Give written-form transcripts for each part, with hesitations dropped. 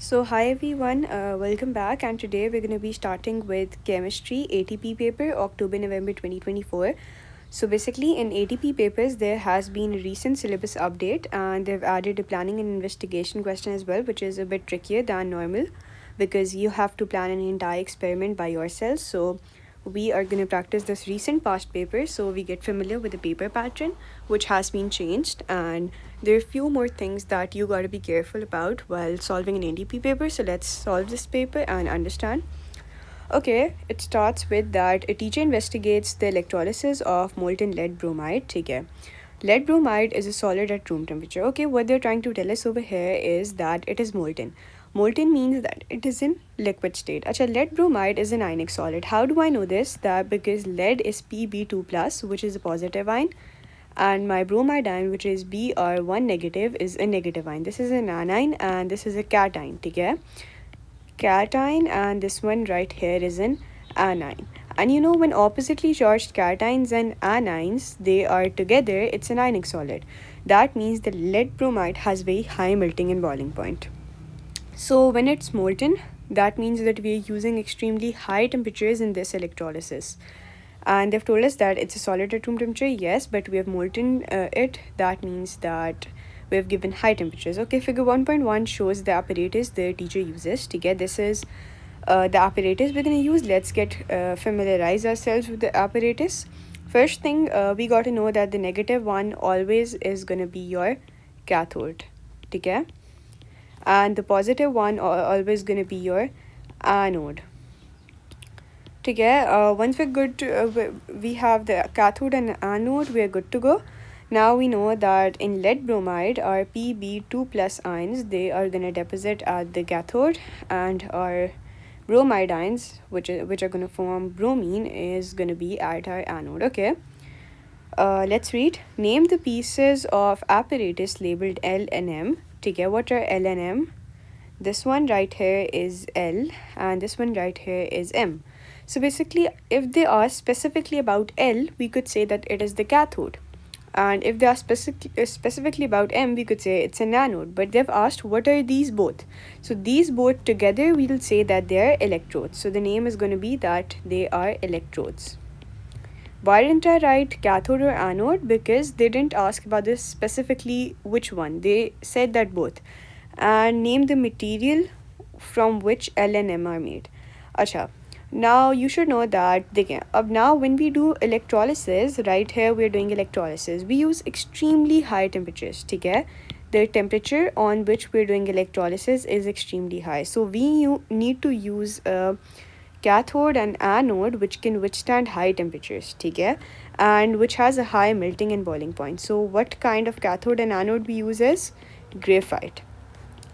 So, hi everyone, welcome back. And today we're going to be starting with chemistry ATP paper, October November 2024. So, basically, in ATP papers, there has been a recent syllabus update and they've added a planning and investigation question as well, which is a bit trickier than normal because you have to plan an entire experiment by yourself. So, we are going to practice this recent past paper so we get familiar with the paper pattern which has been changed, and there are a few more things that you got to be careful about while solving an ADP paper. So let's solve this paper and understand. Okay, it starts with that a teacher investigates the electrolysis of molten lead bromide. Okay, lead bromide is a solid at room temperature. Okay, what they're trying to tell us over here is that it is molten. Molten means that it is in liquid state. Acha, lead bromide is an ionic solid. How do I know this? That because lead is Pb2 plus, which is a positive ion, and my bromide ion, which is Br1 negative, is a negative ion. This is an anion and this is a cation. Okay, cation, and this one right here is an anion. And you know, when oppositely charged cations and anions they are together, it's an ionic solid. That means the lead bromide has very high melting and boiling point. So when it's molten, that means that we are using extremely high temperatures in this electrolysis. And they've told us that it's a solid at room temperature, yes, but we have molten it. That means that we have given high temperatures. Okay, figure 1.1 shows the apparatus the teacher uses. To get this is the apparatus we're going to use. Let's get familiarize ourselves with the apparatus. First thing, we got to know that the negative one always is going to be your cathode. Okay, and the positive one always going to be your anode. Once we're good to, we have the cathode and anode, we're good to go. Now we know that in lead bromide our Pb2 plus ions, they are going to deposit at the cathode, and our bromide ions, which are going to form bromine, is going to be at our anode. Okay, let's read. Name the pieces of apparatus labeled L and M. What are L and M? This one right here is L and this one right here is M. So basically, if they are specifically about L, we could say that it is the cathode. And if they are specifically about M, we could say it's an anode. But they've asked what are these both. So these both together, we will say that they are electrodes. So the name is going to be that they are electrodes. Why didn't I write cathode or anode? Because they didn't ask about this specifically which one. They said that both. And name the material from which L and M are made. Acha. Now you should know that now when we do electrolysis, right here we're doing electrolysis, we use extremely high temperatures. Okay, the temperature on which we're doing electrolysis is extremely high, so we need to use a cathode and anode which can withstand high temperatures. Okay, and which has a high melting and boiling point. So what kind of cathode and anode we use is graphite.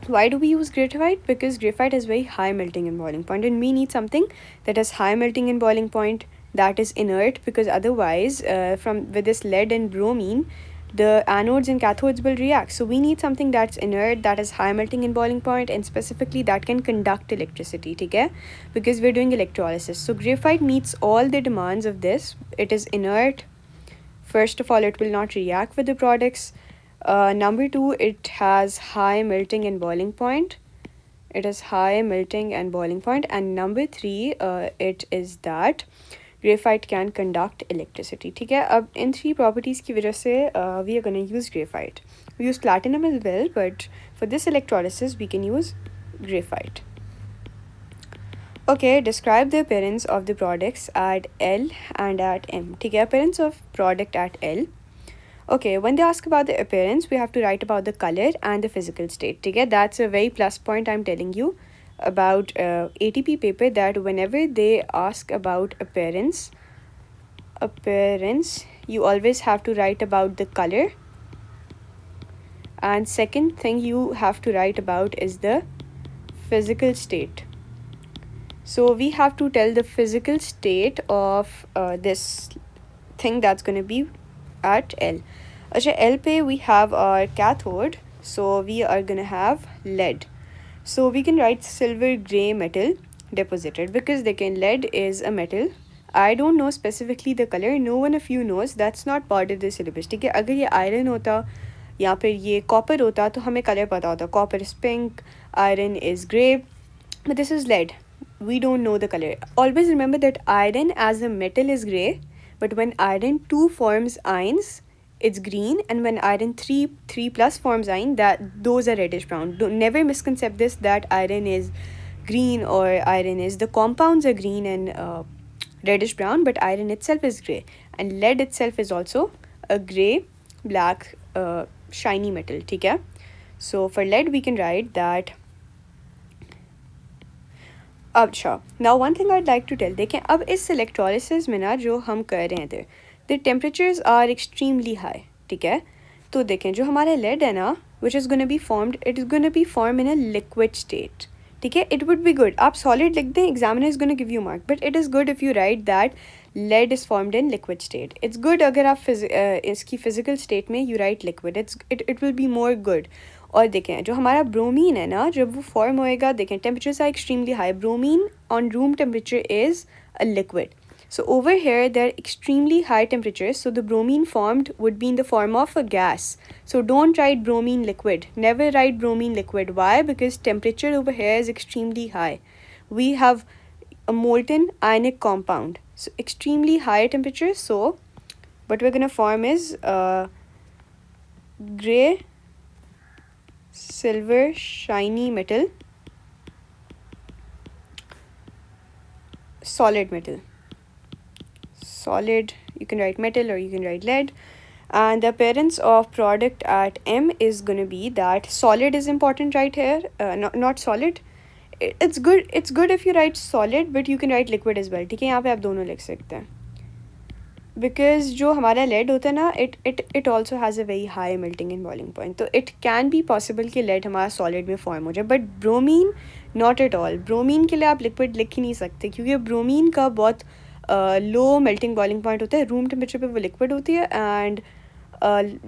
Why do we use graphite? Because graphite has very high melting and boiling point, and we need something that has high melting and boiling point, that is inert, because otherwise from with this lead and bromine, the anodes and cathodes will react. So we need something that's inert, that has high melting and boiling point, and specifically that can conduct electricity. Okay, because we're doing electrolysis. So graphite meets all the demands of this. It is inert. First of all, it will not react with the products. Number two, it has high melting and boiling point. It has high melting and boiling point. And number three, it is that graphite can conduct electricity. ठीक है, अब इन three properties की वजह से we are going to use graphite. We use platinum as well, but for this electrolysis we can use graphite. Okay, describe the appearance of the products at L and at M. ठीक है, appearance of product at L. Okay, when they ask about the appearance, we have to write about the color and the physical state. Okay, that's a very plus point I'm telling you about ATP paper, that whenever they ask about appearance, you always have to write about the color. And second thing you have to write about is the physical state. So we have to tell the physical state of this thing that's going to be at L. At L पे we have our cathode, so we are gonna have lead. So we can write silver gray metal deposited, because lead is a metal. I don't know specifically the color. No one of you knows. That's not part of the syllabus. ठीक है, अगर ये iron होता या फिर ये copper होता तो हमें color पता होता. Copper is pink, iron is gray, but this is lead. We don't know the color. Always remember that iron as a metal is gray, but when iron 2 forms ions, it's green, and when iron 3 plus forms iron, that those are reddish brown. Don't never misconcept this that iron is green or iron is, the compounds are green and reddish brown, but iron itself is gray, and lead itself is also a gray black shiny metal. ठीक है? So for lead we can write that. अच्छा, now one thing I'd like to tell, देखें अब इस electrolysis में ना जो हम कर रहे थे, the temperatures are extremely high. ठीक है, तो देखें जो हमारा लेड है ना, which is gonna be formed, it is gonna be form in a liquid state. ठीक है, इट वुड बी गुड आप सॉलिड लिख दें, examiner is gonna give you mark, but it is good if you write that lead is formed in liquid state. It's good अगर आप इसकी physical state में you right liquid, it will be more good. और देखें जो हमारा bromine है ना, जब वो फॉर्म होएगा, देखें temperatures are extremely high. Bromine on room temperature is a liquid. So over here there are extremely high temperatures, so the bromine formed would be in the form of a gas. So don't write bromine liquid. Never write bromine liquid. Why? Because temperature over here is extremely high. We have a molten ionic compound. So extremely high temperature. So what we're gonna form is gray silver shiny metal, solid metal. Solid, you can write metal or you can write lead. And the appearance of product at M is going to be that solid is important right here, not solid. It's good if you write solid, but you can write liquid as well. ठीक है, यहाँ पे आप दोनों लिख सकते हैं. Because जो हमारा lead होता है ना, it also has a very high melting and boiling point. तो it can be possible कि lead हमारा solid में form हो जाए, but bromine not at all. bromine के लिए आप liquid लिख ही नहीं सकते, क्योंकि bromine का बहुत लो मेल्टिंग बॉइलिंग पॉइंट होता है. रूम टेम्परेचर पे वो लिक्विड होती है, and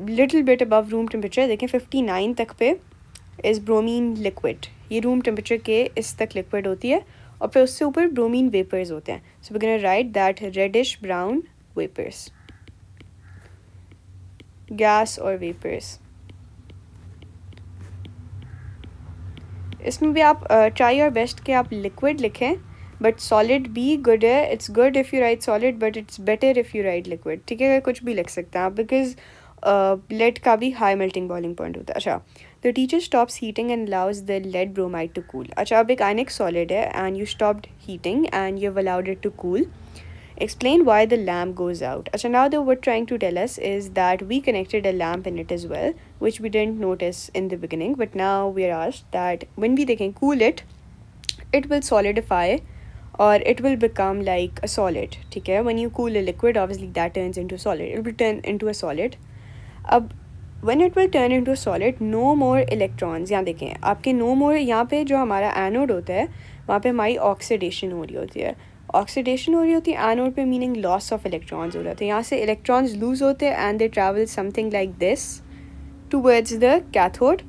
little bit above room temperature, देखें 59 तक पे इज़ ब्रोमीन लिक्विड. ये रूम टेम्परेचर के इस तक लिक्विड होती है, और फिर उससे ऊपर ब्रोमीन वेपर्स होते हैं. So we can write that reddish brown vapours, gas और वेपर्स. इसमें भी आप ट्राई योर बेस्ट कि आप लिक्विड लिखें, बट सॉलिड भी गुड है. It's good if you right solid, but it's better if you right liquid. ठीक है, कुछ भी लिख सकते हैं आप, बिकॉज लेड का भी हाई मेल्टिंग बॉइलिंग पॉइंट होता है. अच्छा, the teacher stops heating and allows the lead bromide to cool. अच्छा, अब एक आयनिक सॉलिड है and you stopped heating and you have allowed it to cool. Explain why the lamp goes out. Achha, now they were trying to tell us is that we connected a lamp in it as well, which we didn't notice in the beginning, but now we are asked that when we can cool it, it will solidify or it will become like a solid. ठीक है, when you cool a liquid, obviously that turns into solid. It will turn into a solid. अब when it will turn into a solid, no more electrons. यहाँ देखें आपके no more, यहाँ पे जो हमारा एनोड होता है वहाँ पे हमारी ऑक्सीडेशन हो रही होती है. ऑक्सीडेशन हो रही होती है एनोड पे, मीनिंग लॉस ऑफ इलेक्ट्रॉन्स हो जाते हैं. यहाँ से इलेक्ट्रॉन्स लूज़ होते हैं and they travel something like this towards the cathode.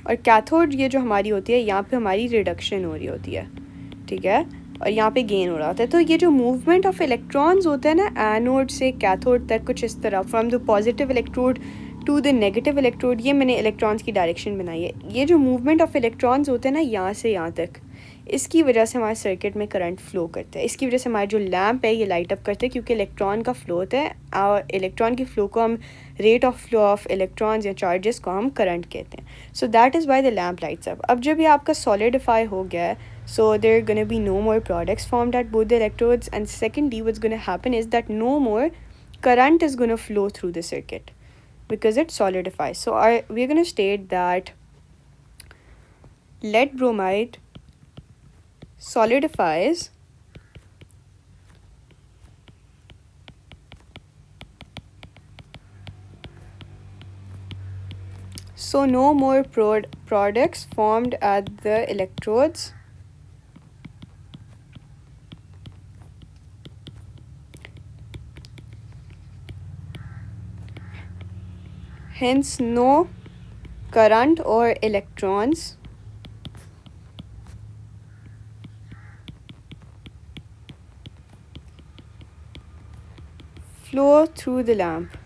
और कैथोड ये जो हमारी होती है, यहाँ पे हमारी रिडक्शन हो रही होती है. ठीक है, और यहाँ पे गेन हो रहा होता है. तो ये जो मूवमेंट ऑफ इलेक्ट्रॉन्स होता है ना एनोड से कैथोड तक, कुछ इस तरह, from the positive electrode to the negative electrode, ये मैंने इलेक्ट्रॉन्स की डायरेक्शन बनाई है. ये जो मूवमेंट ऑफ इलेक्ट्रॉन्स होते हैं ना यहाँ से यहाँ तक, इसकी वजह से हमारे सर्किट में करंट फ्लो करता है. इसकी वजह से हमारा जो लैम्प है ये लाइट अप करते हैं, क्योंकि इलेक्ट्रॉन का फ्लो होता है, और इलेक्ट्रॉन की फ़्लो को हम, rate of flow of electrons या चार्जेस को हम करंट कहते हैं. So that is why the lamp lights up. अब जब ये आपका सॉलिडिफाई हो गया है, so there are going to be no more products formed at both the electrodes, and secondly what's going to happen is that no more current is going to flow through the circuit because it solidifies. So we're going to state that lead bromide solidifies so no more products formed at the electrodes. Hence no current or electrons flow through the lamp,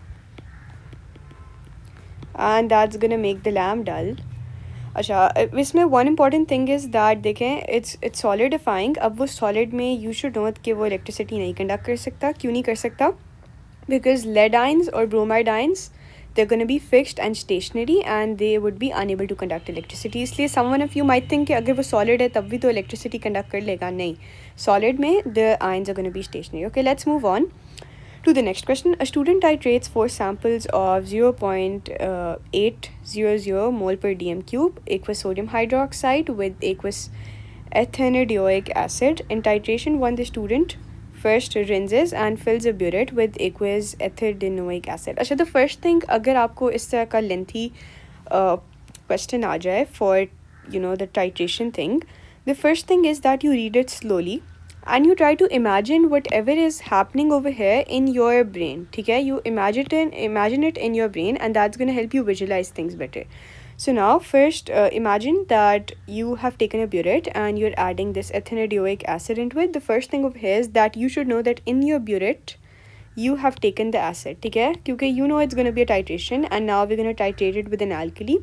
and that's gonna make the lamp dull. अच्छा, इसमें one important thing is that देखें, it's solidifying. अब वो solid में you should know कि वो electricity नहीं conduct कर सकता. क्यों नहीं कर सकता? Because lead ions or bromide ions, they're going to be fixed and stationary and they would be unable to conduct electricity. इसलिए someone of you might think कि अगर वो solid है तब भी तो electricity conduct कर लेगा. नहीं, solid में the ions are going to be stationary. Okay, let's move on to the next question. A student titrates 4 samples of 0.800 mole per dm cube aqueous sodium hydroxide with aqueous ethanidioic acid. In titration 1, the student first rinses and fills a burette with aqueous ethylenoic acid. अच्छा, the first thing, अगर आपको इस तरह का lengthy question आ जाए for the titration thing, the first thing is that you read it slowly and you try to imagine whatever is happening over here in your brain. ठीक है, you imagine it in your brain and that's going to help you visualize things better. So now first imagine that you have taken a burette and you're adding this ethanidioic acid into it. The first thing over here is that you should know that in your burette you have taken the acid. ठीक है, क्योंकि you know it's going to be a titration and now we're going to titrate it with an alkali.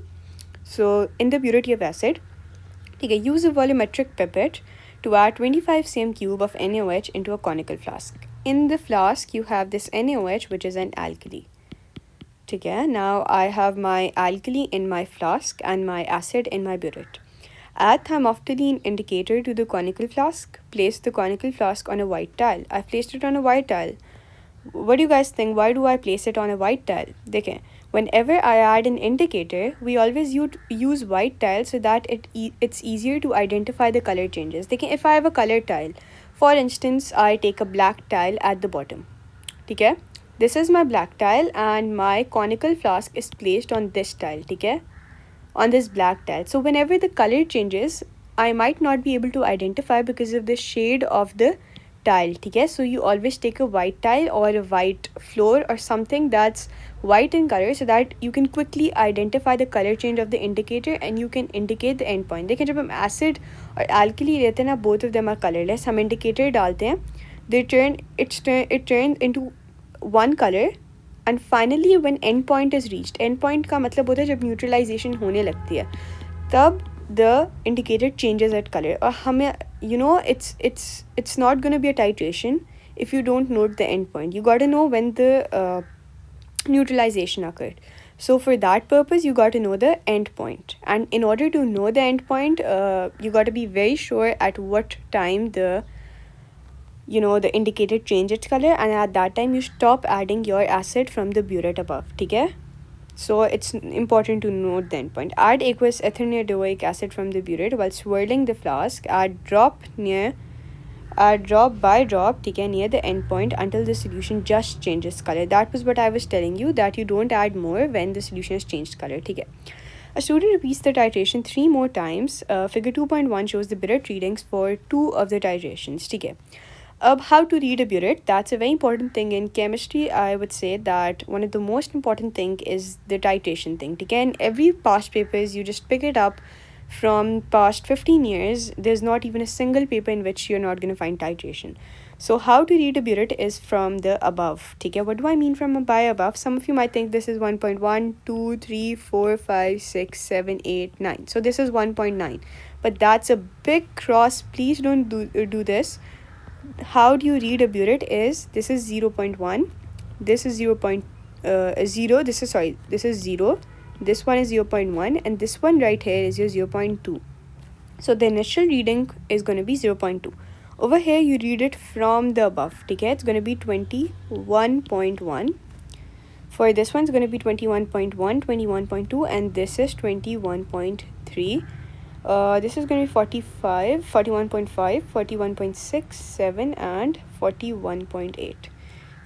So in the burette you have acid. ठीक है, use a volumetric pipette to add 25 cm cube of NaOH into a conical flask. In the flask you have this NaOH which is an alkali. ठीक है, now I have my alkali in my flask and my acid in my burette. Add thermophthalene indicator to the conical flask. Place the conical flask on a white tile. I've placed it on a white tile. What do you guys think? Why do I place it on a white tile? देखें, whenever I add an indicator, we always use white tile so that it's easier to identify the color changes. देखें, if I have a color tile, for instance, I take a black tile at the bottom. ठीक है, this is my black tile and my conical flask is placed on this tile. ठीक है, on this black tile. So whenever the color changes, I might not be able to identify because of the shade of the tile. ठीक है, so you always take a white tile or a white floor or something that's white in color so that you can quickly identify the color change of the indicator and you can indicate the end point. देखें, जब हम acid और alkali लेते हैं ना, both of them are colorless, हम indicator डालते हैं, it turns into one color and finally when end point is reached, end point का मतलब होता है जब neutralization होने लगती है, तब the indicator changes at color. और हमें it's not going to be a titration if you don't note the end point. You got to know when the neutralization occurred. So for that purpose you got to know the end point, and in order to know the end point you got to be very sure at what time the indicator change its color, and at that time you stop adding your acid from the burette above. ठीक है, so it's important to note the endpoint. Add aqueous ethanoic acid from the burette while swirling the flask. Add drop by drop, ठीक है, near the endpoint until the solution just changes color. That was what I was telling you, that you don't add more when the solution has changed color. ठीक है, a student repeats the titration 3 more times. Figure 2.1 shows the burette readings for 2 of the titrations. ठीक है, how to read a burette? That's a very important thing in chemistry. I would say that one of the most important thing is the titration thing. Again, every past papers you just pick it up from past 15 years. There's not even a single paper in which you're not going to find titration. So how to read a burette is from the above. Okay, what do I mean from by above? Some of you might think this is 1.1, 2, 3, 4, 5, 6, 7, 8, 9. So this is 1.9. But that's a big cross. Please don't do this. How do you read a burette is, this is 0.1, this is 0.0, this is 0, this one is 0.1, and this one right here is your 0.2. So the initial reading is going to be 0.2. Over here you read it from the above. Okay, it's going to be 21.1. For this one it's going to be 21.1, 21.2, and this is 21.3. This is going to be 45, 41.5, 41.6, 7, and 41.8.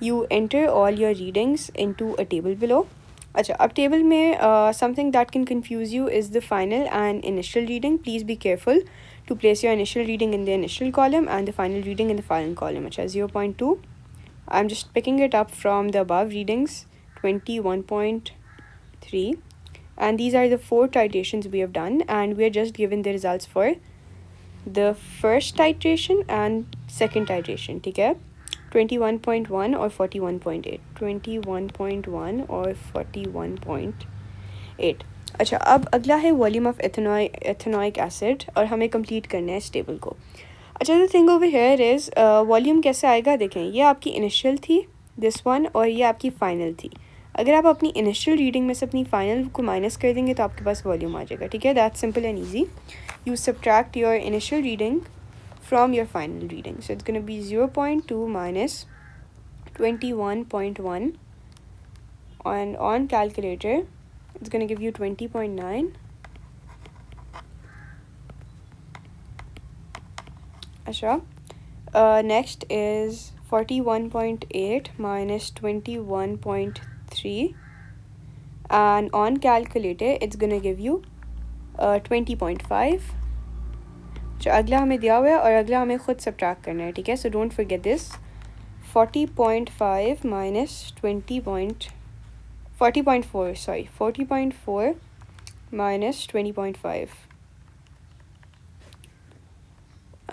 You enter all your readings into a table below. अच्छा, अब table में something that can confuse you is the final and initial reading. Please be careful to place your initial reading in the initial column and the final reading in the final column. अच्छा, 0.2. I'm just picking it up from the above readings, 21.3. And these are the 4 titrations we have done, and we are just given the results for the first titration and second titration. ठीक है, 21.1 or 41.8, 21.1 or 41.8. अच्छा, अब अगला है volume of ethanoic acid, और हमें complete करना है इस टेबल को। अच्छा, the thing over here is volume कैसे आएगा, देखें ये आपकी इनिशियल थी दिस वन, और ये आपकी फ़ाइनल थी। अगर आप अपनी इनिशियल रीडिंग में से अपनी फ़ाइनल को माइनस कर देंगे तो आपके पास वॉल्यूम आ जाएगा, ठीक है। That's simple and easy. You subtract your initial reading from your final reading. So it's going to be 0.2 minus 21.1, and on calculator it's going to give you 20.9. Asha. Next is 41.8 minus 21.3, and on calculator it's going to give you 20.5. जो अगला हमें दिया हुआ है और अगला हमें ख़ुद सब्ट्रैक्ट करना है, ठीक है। So don't forget this. 40.5 minus 40.4 minus 20.5,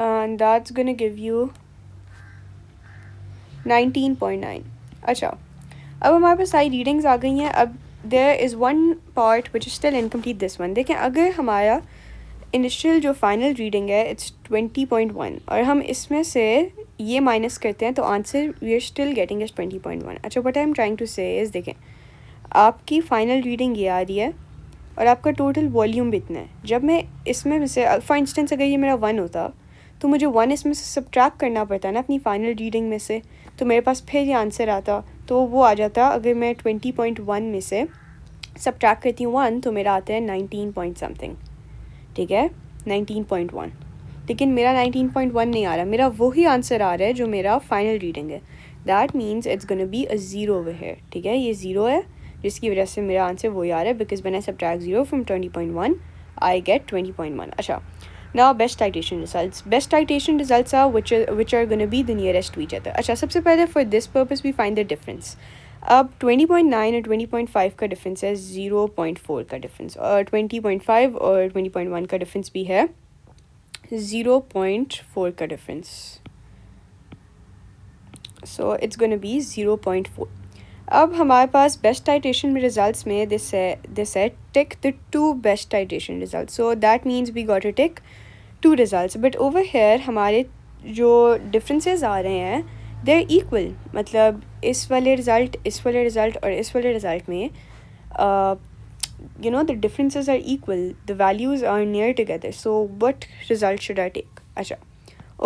and that's gonna give you 19.9. अच्छा, अब हमारे पास सारी रीडिंग्स आ गई हैं। अब there is one part which is still incomplete, this one. देखें, अगर हमारा इनिशियल जो फाइनल रीडिंग है इट्स 20.1, और हम इसमें से ये माइनस करते हैं तो answer we are still getting is 20.1। अच्छा, what I am trying to say is, देखें आपकी फ़ाइनल रीडिंग ये आ रही है और आपका टोटल वॉल्यूम भी इतना है। जब मैं इसमें से फॉर इंस्टेंस अगर ये मेरा 1 होता तो मुझे 1 इसमें से सब्ट्रैक्ट करना पड़ता ना अपनी फ़ाइनल रीडिंग में से, तो मेरे पास फिर ये आंसर आता। तो वो आ जाता, अगर मैं 20.1 में से सब्ट्रैक्ट करती हूँ 1 तो मेरा आता है 19 पॉइंट समथिंग, ठीक है, 19.1। लेकिन मेरा 19.1 नहीं आ रहा, मेरा वही आंसर आ रहा है जो मेरा फाइनल रीडिंग है। That means it's gonna be a zero over here, ठीक है। ये ज़ीरो है जिसकी वजह से मेरा आंसर वही आ रहा है, because when I subtract 0 from 20.1 I get 20.1। अच्छा, now best titration results. Best titration results are which are going to be the nearest to each other. अच्छा, सबसे पहले for this purpose we find the difference. अब 20.9 और 20.5 का difference है 0.4 का difference, और 20.5 और 20.1 का डिफरेंस भी है 0.4 का difference. So it's gonna be 0.4। अब हमारे पास बेस्ट टाइटेशन में रिजल्ट्स में दिस है tick the 2 best titration result. So that means we got to tick 2 results, but over here हमारे जो डिफरेंसेस आ रहे हैं दे आर इक्वल। मतलब इस वाले रिज़ल्ट, इस वाले रिज़ल्ट और इस वाले रिज़ल्ट में you know the differences are equal, the values are near together, so what result should I take? Acha,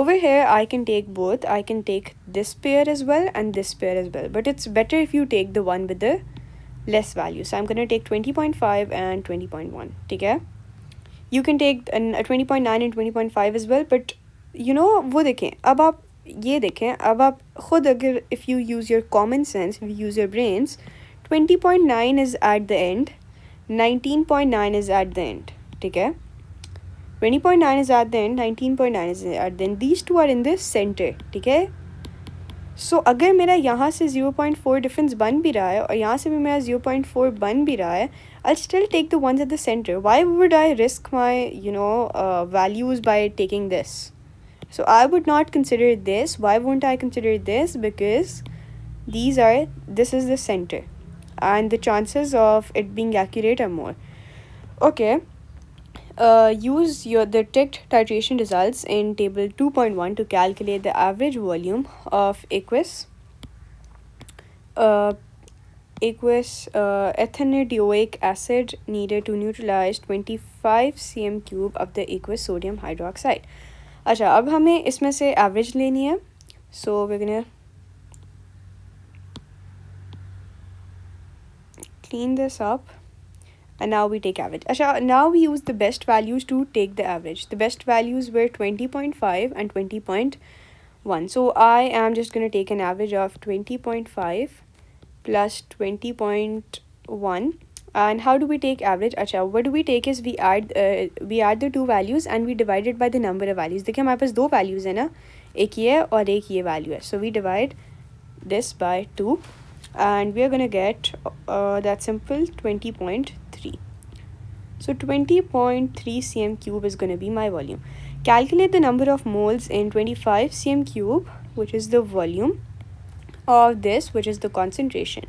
over here I can take both. I can take this pair as well and this pair as well, but it's better if you take the one with the less value. So I'm going to take 20.5 and 20.1, ठीक है। You can take 20.9 and 20.5 as well, but you know वो देखें, अब आप ये देखें, अब आप खुद अगर if you use your common sense, if you use your brains, 20.9 is at the end, 19.9 is at the end, ठीक है। 20.9 is at the end, 19.9 is at the end. These two are in the center, ठीक है। सो अगर मेरा यहाँ से 0.4 difference बन भी रहा है और यहाँ से भी मेरा 0.4 बन भी रहा है, I'll still take the ones at the center. Why would I risk my values by taking this? So I would not consider this. Why won't I consider this? Because this is the center, and the chances of it being accurate are more. Okay. Use the ticked titration results in table 2.1 to calculate the average volume of aqueous ethanidioic acid needed to neutralize 25 cm cube of the aqueous sodium hydroxide. अच्छा, अब हमें इसमें से average लेनी है। So we're gonna clean this up, and now we take average. Asha, now we use the best values to take the average. The best values were 20.5 and 20.1. So I am just going to take an average of 20.5 plus 20.1. And how do we take average? Asha, what do we take is we add the two values and we divide it by the number of values. देखिए हमारे पास 2 values है ना, एक ये और एक ये value है. So we divide this by 2. And we are going to get that simple 20.3. So 20.3 cm cube is going to be my volume. Calculate the number of moles in 25 cm cube, which is the volume of this, which is the concentration.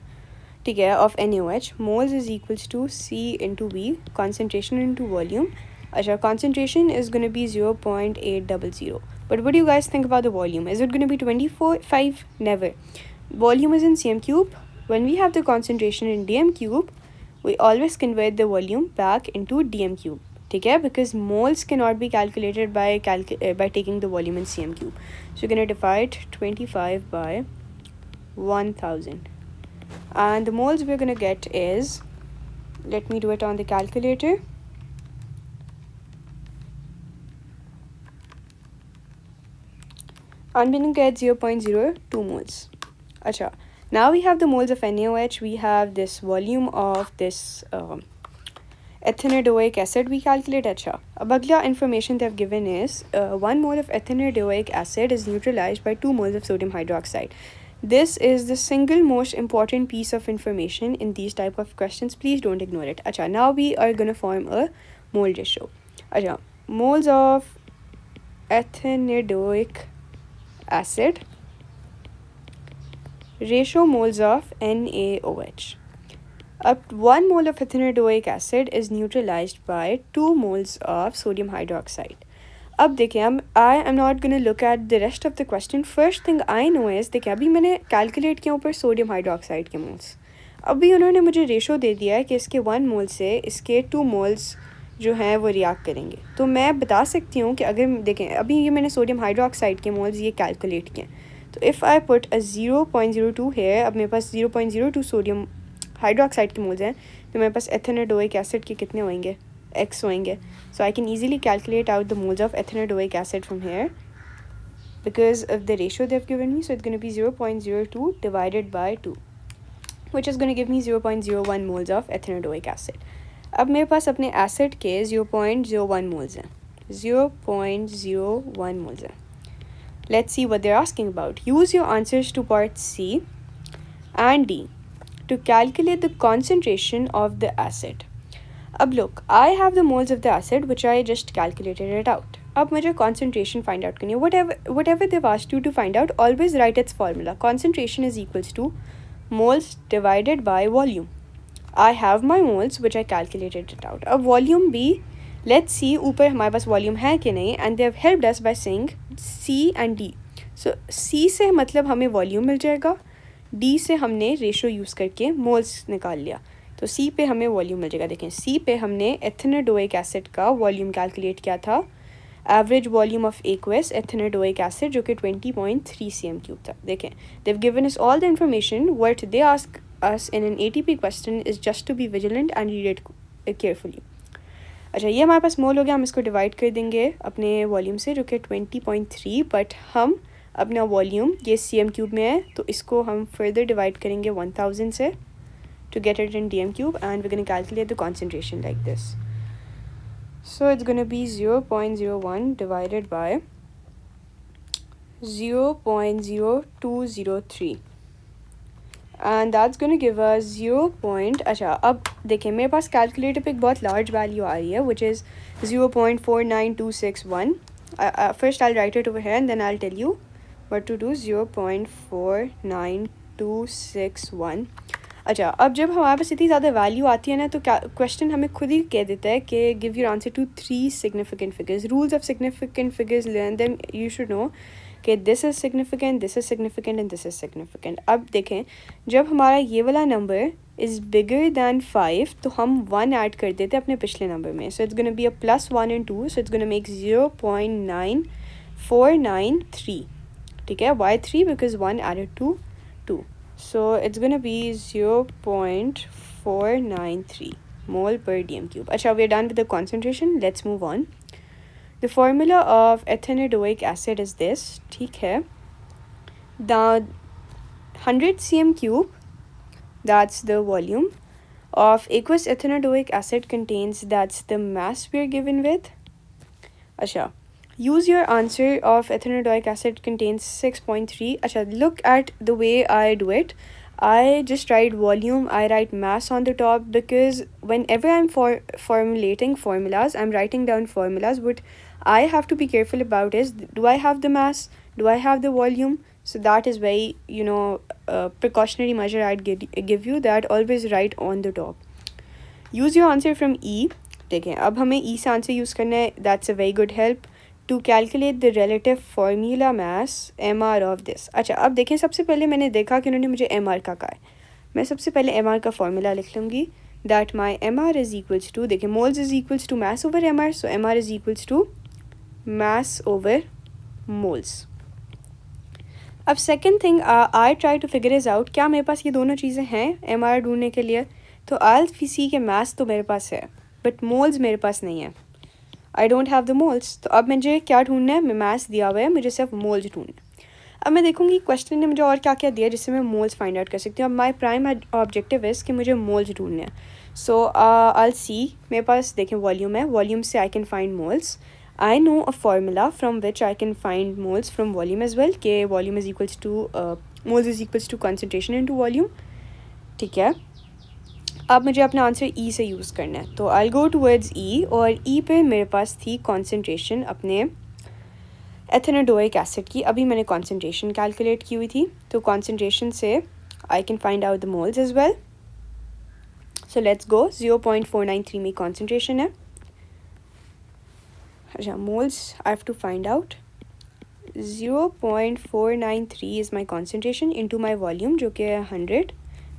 ठीक है, of NaOH, moles is equals to C into V, concentration into volume. अच्छा, concentration is going to be 0.800. But what do you guys think about the volume? Is it going to be 24.5? Never. Volume is in cm cube. When we have the concentration in dm cube, we always convert the volume back into dm cube. ठीक है, because moles cannot be calculated by taking the volume in cm cube. So you're going to divide 25 by 1000. And the moles we're going to get is, let me do it on the calculator. I'm going to get 0.02 moles. Acha, now we have the moles of NaOH, we have this volume of this ethanodoic acid we calculate. Acha, ab agla information they have given is 1 mole of ethanodoic acid is neutralized by 2 moles of sodium hydroxide. This is the single most important piece of information in these type of questions. Please don't ignore it. Acha, now we are going to form a mole ratio. Acha, moles of ethanodoic acid ratio moles of NaOH. Up 1 mole of ethanodoic acid is neutralized by 2 moles of sodium hydroxide. अब देखिए, आई am not gonna look at the rest of the question. First thing I know is, देखिए अभी मैंने calculate किया ऊपर sodium hydroxide के moles. अभी उन्होंने मुझे रेशो दे दिया है कि इसके 1 मोल से इसके 2 मोल्स जो हैं वो रिएक्ट करेंगे. तो मैं बता सकती हूँ कि अगर देखें, अभी ये मैंने सोडियम हाइड्रोक्साइड के मोल्स ये कैलकुलेट किए. तो इफ़ आई पुट अ 0.02 है, अब मेरे पास 0.02 सोडियम हाइड्रोक्साइड के मोल्स हैं, तो मेरे पास एथेनोडोइक एसिड के कितने होंगे? X होंगे. So I can easily calculate out the moles of ethanodoic acid from here because of the ratio they've given me. So it's going to be 0.02 divided by 2, which is going to give me 0.01 moles of ethanodoic acid. अब मेरे पास अपने acid के 0.01 moles हैं. 0.01 moles हैं. Let's see what they're asking about. Use your answers to part C and D to calculate the concentration of the acid. अब look, I have the moles of the acid which I just calculated it out. अब मुझे concentration find out करनी है. Whatever they've asked you to find out, always write its formula. Concentration is equals to moles divided by volume. I have my moles which I calculated it out. अब volume भी, let's see ऊपर हमारे पास volume है कि नहीं, and they have helped us by saying C and D. So C से मतलब हमें volume मिल जाएगा, D से हमने ratio use करके moles निकाल लिया. तो C पे हमें वॉल्यूम मिल जाएगा. देखें, C पे हमने एथेनोडोइक एसिड का वॉल्यूम कैलकुलेट किया था, average volume of aqueous ethanedioic acid, जो कि 20.3 cm³ था. देखें, they've given us all the information. What they ask us in an ATP question is just to be vigilant and read it carefully. अच्छा, ये हमारे पास मोल हो गया. हम इसको डिवाइड कर देंगे अपने वॉल्यूम से, जो कि 20.3, बट हम अपना वॉल्यूम ये cm³ में है, तो इसको हम फर्दर डिवाइड करेंगे 1000 से to get it in dm cube, and we're going to calculate the concentration like this. So it's going to be 0.01 divided by 0.0203, and that's going to give us 0. अच्छा, अब देखें मेरे पास कैलकुलेटर पे एक बहुत large value आ रही है, which is 0.49261. First I'll write it over here and then I'll tell you what to do. 0.49261. अच्छा, अब जब हमारे पास इतनी ज़्यादा वैल्यू आती है ना, तो क्या क्वेश्चन हमें खुद ही कह देता है कि give your answer to 3 significant figures. Rules of significant figures learn them. You should know कि this is significant, this is significant and this is significant. अब देखें, जब हमारा ये वाला नंबर इज़ बिगर दैन 5, तो हम 1 ऐड कर देते हैं अपने पिछले नंबर में. सो it's gonna be a +1 and 2, so it's gonna make 0.9493. ठीक है, why 3? Because 1 added to 2. So it's going to be 0.493 mole per dm cube. Achha, we're done with the concentration. Let's move on. The formula of ethanodoic acid is this. ठीक है, the 100 cm³, that's the volume of aqueous ethanodoic acid contains, that's the mass we're given with. Achha, use your answer of ethanodoic acid contains 6.3. Achha, look at the way I do it. I just write volume, I write mass on the top, because whenever I'm formulating formulas, I'm writing down formulas. What I have to be careful about is, do I have the mass? Do I have the volume? So that is very, precautionary measure I'd give you, that always write on the top. Use your answer from E. देखें अब हमें E से answer use करना है. That's a very good help to calculate the relative formula mass MR of this. अच्छा अब देखें, सबसे पहले मैंने देखा कि उन्होंने मुझे MR का कहा है. मैं सबसे पहले MR का फॉर्मूला लिख लूँगी. That my MR is equals to, देखिए moles is equals to mass over MR, so MR is equals to mass over moles. अब second thing I try to figure is out, क्या मेरे पास ये दोनों चीज़ें हैं MR ढूंढने के लिए. तो आल सी के मैथ्स तो मेरे पास है, बट मोल्स मेरे पास नहीं है. I don't have the moles. तो अब मुझे क्या ढूंढना है, मैं मैथ्स दिया हुआ है, मुझे सिर्फ मोल्स ढूंढना है. अब मैं देखूंगी क्वेश्चन ने मुझे और क्या क्या दिया जिससे मैं मोल्स फाइंड आउट कर सकती हूँ. अब माई प्राइम ऑब्जेक्टिव इज़ कि मुझे मोल्स ढूंढने हैं. सो आई सी, मेरे पास देखें वॉल्यूम है, वॉल्यूम से I can find moles. I know a formula from which I can find moles from volume as well, कि volume is equals to moles is equals to concentration into volume. ठीक है, अब मुझे अपना answer E से use करना है. तो I'll go towards E, और E पे मेरे पास थी concentration अपने एथेनोडोइक एसिड की. अभी मैंने concentration कैलकुलेट की हुई थी, तो concentration से I can find out the moles as well. So let's go. 0.493 में concentration है. अच्छा moles I have to find out. 0.493 is my concentration into my volume जो कि 100.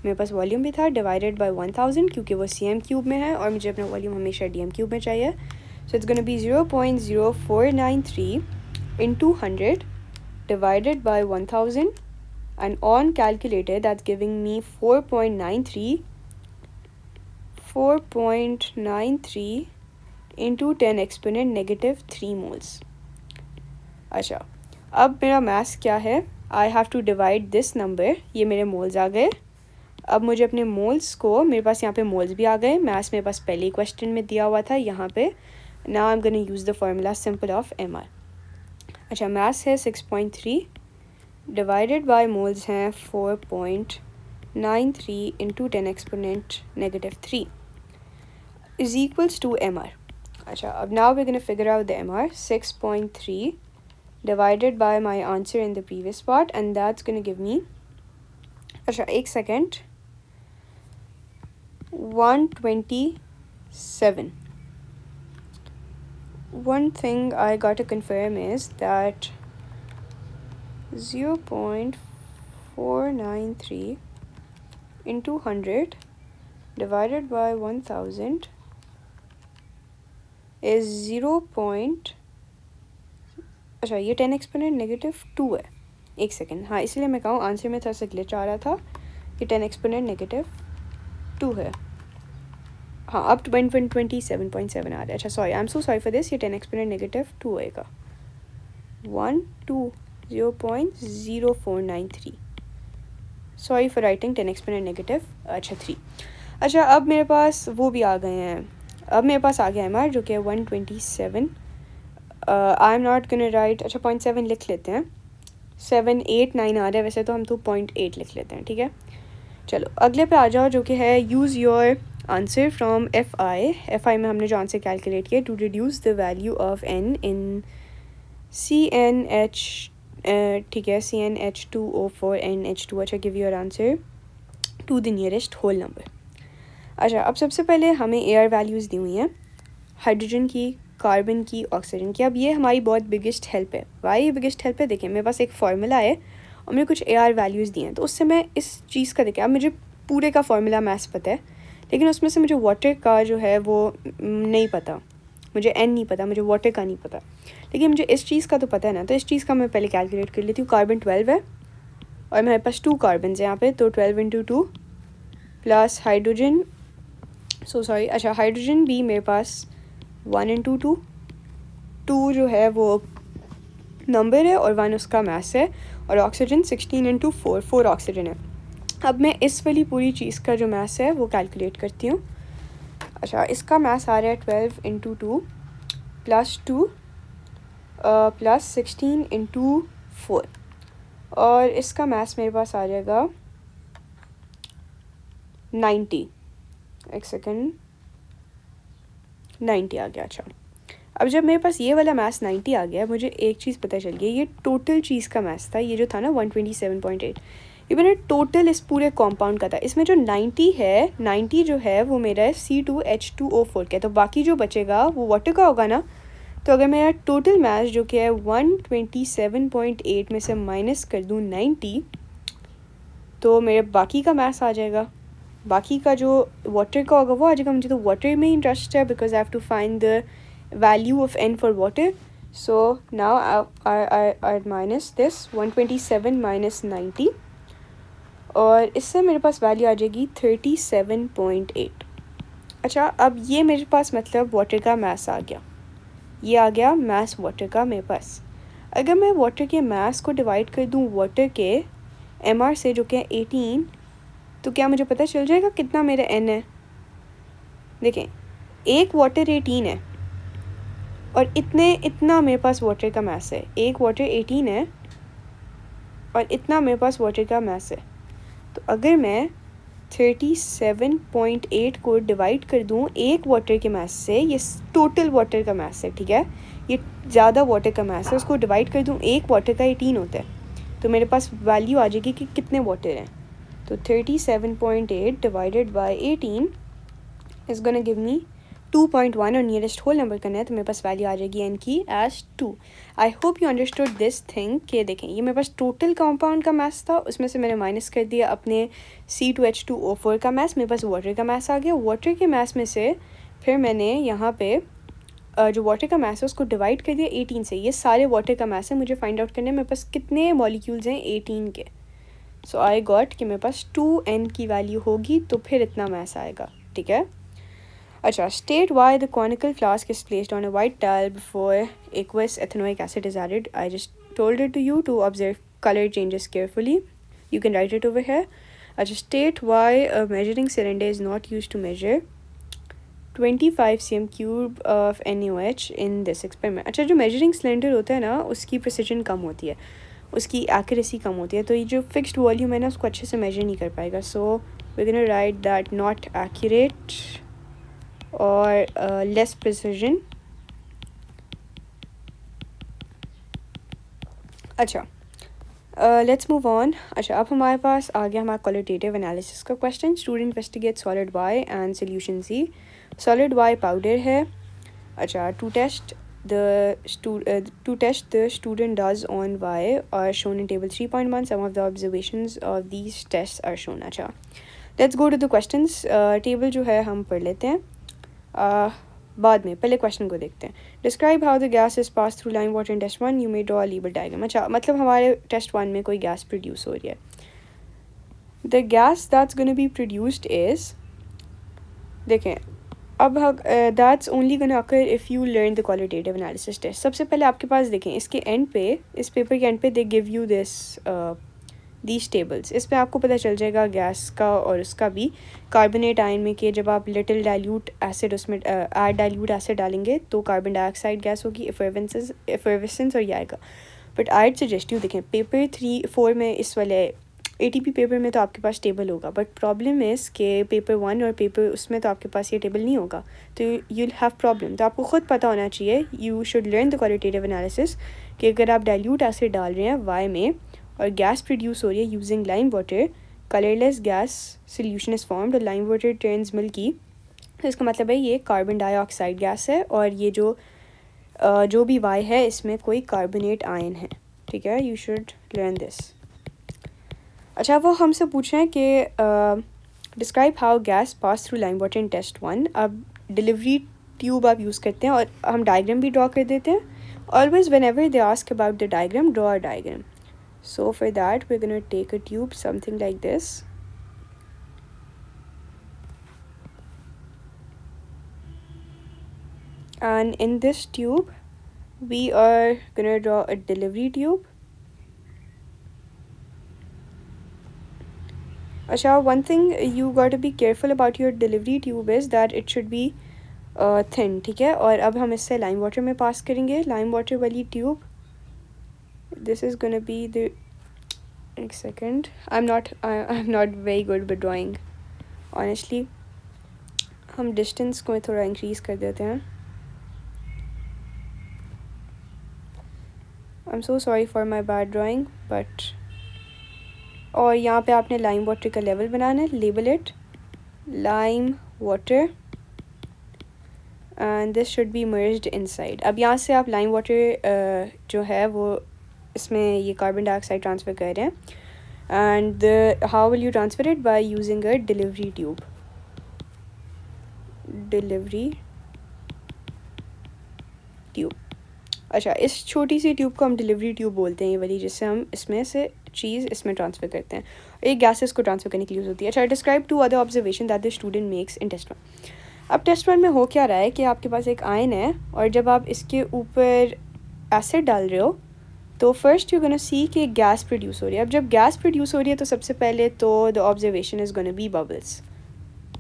मेरे पास वॉल्यूम भी था, डिवाइडेड बाय 1000 क्योंकि वो cm क्यूब में है और मुझे अपना वॉल्यूम हमेशा dm क्यूब में चाहिए. सो it's gonna B 0.0493 into 100 divided by 1000, and on calculator that's giving me 4.93 into 10 exponent negative 3 moles. अच्छा अब मेरा मैथ्स क्या है, I have to divide this number. ये मेरे मोल्स आ गए. अब मुझे अपने मोल्स को, मेरे पास यहाँ पे मोल्स भी आ गए, मैथ्स मेरे पास पहले ही क्वेश्चन में दिया हुआ था यहाँ पे. Now I am gonna use the formula simple of MR. अच्छा मैथ्स है 6.3 डिवाइडेड बाय मोल्स हैं 4.93 into 10 exponent negative 3 is equals to MR. अच्छा अब now we gonna figure out the MR. 6.3 divided by my answer in the previous part, and that's going to give me, अच्छा एक second, 127. One thing I got to confirm is that 0.493 into 100 divided by 1000 is 0. अच्छा ये 10 exponent negative 2 है. एक second, हाँ इसलिए मैं कहूँ आंसर में थोड़ा सा ग्लिच आ रहा था. ये 10 एक्सपोनेंट नेगेटिव 2 है. हाँ अब 27.7 आ रहा है. अच्छा sorry, I am so sorry for this. ये 10 एक्सपोनेंट नेगेटिव 2 आएगा. 0.0493. Sorry for writing 10 exponent negative 3. अच्छा अब मेरे पास वो भी आ गए हैं. अब मेरे पास आ गया MR जो कि 127. आई एम नॉट गोना राइट, अच्छा 0.7 लिख लेते हैं. 7 8 9 आ रहा है वैसे, तो हम तो 0.8 लिख लेते हैं. ठीक है, चलो अगले पे आ जाओ जो कि है use your answer from FI में हमने जो आंसर कैलकुलेट किया to reduce the value of n in CnH. ठीक है, CnH2O4 NH2. अच्छा give your answer to the nearest whole number. अच्छा अब सबसे पहले हमें एयर वैल्यूज़ दी हुई हैं, हाइड्रोजन की, कार्बन की, ऑक्सीजन की. अब ये हमारी बहुत बिगेस्ट हेल्प है. वाई बिगेस्ट हेल्प है, देखें मेरे पास एक फार्मूला है और मुझे कुछ AR वैल्यूज़ दिए हैं, तो उससे मैं इस चीज़ का, देखें अब मुझे पूरे का फार्मूला मैथ्स पता है, लेकिन उसमें से मुझे वाटर का जो है वो नहीं पता. मुझे N नहीं पता, मुझे वाटर का नहीं पता, लेकिन मुझे इस चीज़ का तो पता है ना. तो इस चीज़ का मैं पहले कैलकुलेट कर लेती हूँ. कार्बन 12 है और मेरे पास 2 कार्बन है यहाँ पे, तो 12 इंटू 2 प्लस हाइड्रोजन, सॉरी अच्छा हाइड्रोजन भी मेरे पास 1 इंटू 2. 2 जो है वो नंबर है और 1 उसका मैस है. और ऑक्सीजन 16 इंटू 4 ऑक्सीजन है. अब मैं इस वाली पूरी चीज़ का जो मैस है वो कैलकुलेट करती हूँ. अच्छा इसका मैस आ रहा है 12 इंटू 2 प्लस 2 प्लस 16 इंटू 4, और इसका मैस मेरे पास आ जाएगा 90. एक सेकेंड, 90 आ गया. अच्छा अब जब मेरे पास ये वाला मास 90 आ गया, मुझे एक चीज़ पता चल गई, ये टोटल चीज़ का मास था, ये जो था ना 127.8, ये मैंने टोटल इस पूरे कॉम्पाउंड का था। इसमें जो 90 है, 90 जो है वो मेरा है C2H2O4 का, तो बाकी जो बचेगा वो वाटर का होगा ना। तो अगर मेरा टोटल मास जो कि है 127.8 में से माइनस कर दूँ 90, तो मेरे बाकी का मास आ जाएगा, बाकी का जो वाटर का होगा वो आ जाएगा। मुझे तो वाटर में इंटरेस्ट है because I have to find the value of n for water. So now I minus this 127 minus 90, और इससे मेरे पास वैल्यू आ जाएगी 37.8। अच्छा, अब ये मेरे पास मतलब वाटर का मास आ गया, ये आ गया मास वाटर का मेरे पास। अगर मैं वाटर के मास को डिवाइड कर दूँ वाटर के mr से जो कि 18, तो क्या मुझे पता चल जाएगा कितना मेरा n है। देखें, एक वाटर 18 है और इतना मेरे पास वाटर का मास है, एक वाटर 18 है और इतना मेरे पास वाटर का मास है। तो अगर मैं 37.8 को डिवाइड कर दूं एक वाटर के मास से, ये टोटल वाटर का मास है, ठीक है, ये ज़्यादा वाटर का मास है, उसको डिवाइड कर दूं एक वाटर का 18 होता है, तो मेरे पास वैल्यू आ जाएगी कि कितने वाटर हैं। तो 37.8 divided by 18 is gonna give me 2.1, और नियरेस्ट होल नंबर करना है तो मेरे पास वैल्यू आ जाएगी n की एज 2। I hope you understood this thing. कि देखें, ये मेरे पास टोटल कंपाउंड का मास था, उसमें से मैंने माइनस कर दिया अपने C2H2O4 का मास, मेरे पास वाटर का मास आ गया। वाटर के मास में से फिर मैंने यहाँ पे जो वाटर का मास है उसको डिवाइड कर दिया 18 से। ये सारे वाटर का मास है, मुझे फाइंड आउट करना है मेरे पास कितने मॉलिक्यूल्स हैं 18 के। सो आई गॉट कि मेरे पास 2n की वैल्यू होगी तो फिर इतना मास आएगा, ठीक है। अच्छा, state why the conical flask is placed on a white tile before aqueous ethanoic acid is added. I just told it to you to observe color changes carefully. You can write it over here. अच्छा, state why a measuring cylinder is not used to measure 25 cm cube of NaOH in this experiment. अच्छा, जो measuring cylinder होता है ना उसकी precision कम होती है, उसकी accuracy कम होती है, तो ये जो fixed volume है ना उसको अच्छे से measure नहीं कर पाएगा। So we're gonna write that not accurate or less precision. अच्छा, लेट्स मूव ऑन। अच्छा, अब हमारे पास आ गया हमारा क्वालिटेटिव एनालिसिस का question. Student investigate solid Y and solution C. Solid Y powder है। अच्छा, to test the student does on y are shown in table 3.1. some of the observations of these tests are shown. अच्छा, let's go to the questions. Table जो है हम पढ़ लेते हैं बाद में, पहले क्वेश्चन को देखते हैं। Describe how the gas is pass through lime water in test 1, you may draw a labelled diagram. अच्छा, मतलब हमारे टेस्ट 1 में कोई गैस प्रोड्यूस हो रही है। The gas that's gonna be produced is, देखें अब that's only gonna occur if you learn the qualitative analysis test. सबसे पहले आपके पास देखें इसके एंड पे, इस पेपर के एंड पे they give you these tables. इस पर आपको पता चल जाएगा गैस का और उसका भी। कार्बोनेट आयन में कि जब आप लिटिल डाइल्यूट एसिड उसमें ऐड डाइल्यूट एसिड डालेंगे तो कार्बन डाइऑक्साइड गैस होगी, एफर्वेसेंस और ये आएगा। बट आई सजेस्ट यू, देखें पेपर 3-4 में इस वाले ATP पेपर में तो आपके पास टेबल होगा, बट प्रॉब्लम इज़ के पेपर 1 और पेपर उसमें तो आपके पास ये टेबल नहीं होगा, तो यू हैव प्रॉब्लम। तो आपको ख़ुद पता होना चाहिए, you should learn the qualitative analysis, कि अगर आप डाइल्यूट एसिड डाल रहे हैं वाई में और गैस प्रोड्यूस हो रही है using lime water, colourless gas solution is formed और लाइम वाटर टर्न्स मिल्की, तो इसका मतलब है ये कार्बन डाइऑक्साइड गैस है और ये जो भी वाई है इसमें कोई कार्बोनेट आयन है, ठीक है। You should learn this. अच्छा, वो हमसे पूछ रहे हैं कि describe how gas pass through lime water in test 1। अब डिलीवरी ट्यूब आप यूज़ करते हैं और हम डायग्राम भी ड्रॉ कर देते हैं। Always whenever they ask about the diagram, draw a diagram. So for that we are gonna take a tube something like this, and in this tube we are gonna draw a delivery tube. अच्छा, one thing you got to be careful about your delivery tube is that it should be thin, ठीक है। और अब हम इससे lime water में pass करेंगे, lime water वाली tube. This is gonna be the, एक second, I am not very good with drawing honestly. हम डिस्टेंस को थोड़ा इंक्रीज़ कर देते हैं। I am so sorry for my bad drawing but. और यहाँ पे आपने लाइम वाटर का लेवल बनाना है, label it lime water and this should be merged inside. अब यहाँ से आप लाइम वाटर जो है वो इसमें ये कार्बन डाइऑक्साइड ट्रांसफ़र कर रहे हैं and how will you transfer it by using a delivery tube. Delivery tube, अच्छा इस छोटी सी ट्यूब को हम डिलीवरी ट्यूब बोलते हैं, ये वाली जिससे हम इसमें से चीज़ इसमें ट्रांसफ़र करते हैं, एक गैसेस को ट्रांसफ़र करने के लिए यूज़ होती है। अच्छा, describe to other observation that the student makes in test 1। अब टेस्ट 1 में हो क्या रहा है कि आपके पास एक आयन है और जब आप इसके ऊपर एसिड डाल रहे हो तो फर्स्ट यू गोना सी कि गैस प्रोड्यूस हो रही है। अब जब गैस प्रोड्यूस हो रही है तो सबसे पहले तो the observation is gonna B bubbles,